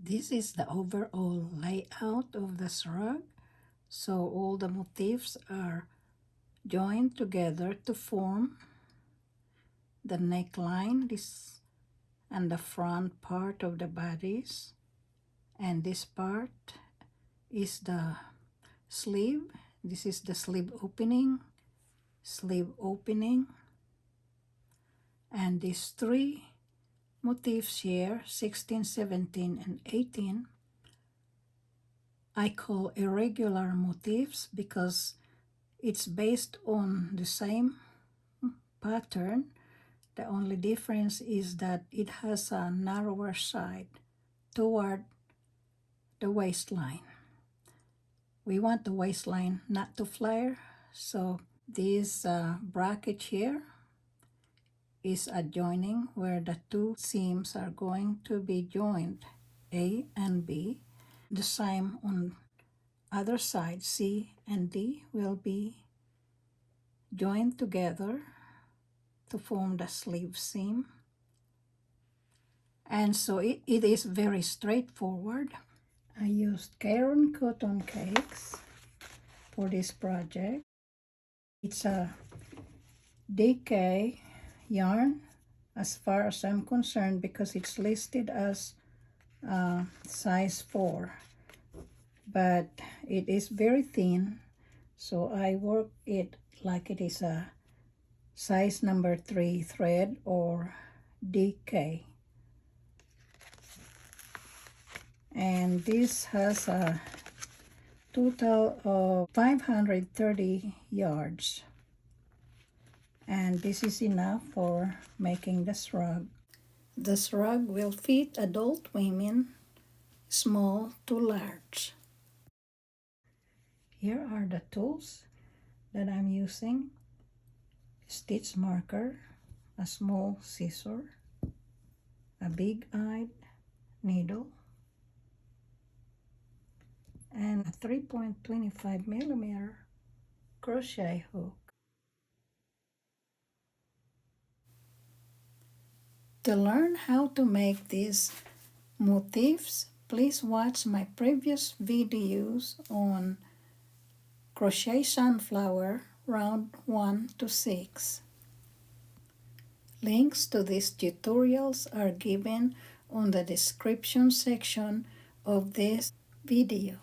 This is the overall layout of the shrug. So all the motifs are joined together to form the neckline, this and the front part of the bodies. And this part is the sleeve. This is the sleeve opening, and these three motifs here, 16, 17, and 18, I call irregular motifs because it's based on the same pattern. The only difference is that it has a narrower side toward the waistline. We want the waistline not to flare, so this bracket here is adjoining where the two seams are going to be joined, A and B. The same on other side, C and D will be joined together to form the sleeve seam. And so it is very straightforward. I used Caron cotton cakes for this project. It's a DK yarn as far as I'm concerned because it's listed as size 4, but it is very thin, so I work it like it is a size number 3 thread or DK. And this has a total of 530 yards, and this is enough for making the shrug. The shrug will fit adult women, small to large. Here are the tools that I'm using: stitch marker, a small scissor, a big-eyed needle, and a 3.25 millimeter crochet hook. To learn how to make these motifs, please watch my previous videos on crochet sunflower round 1 to 6. Links to these tutorials are given on the description section of this video.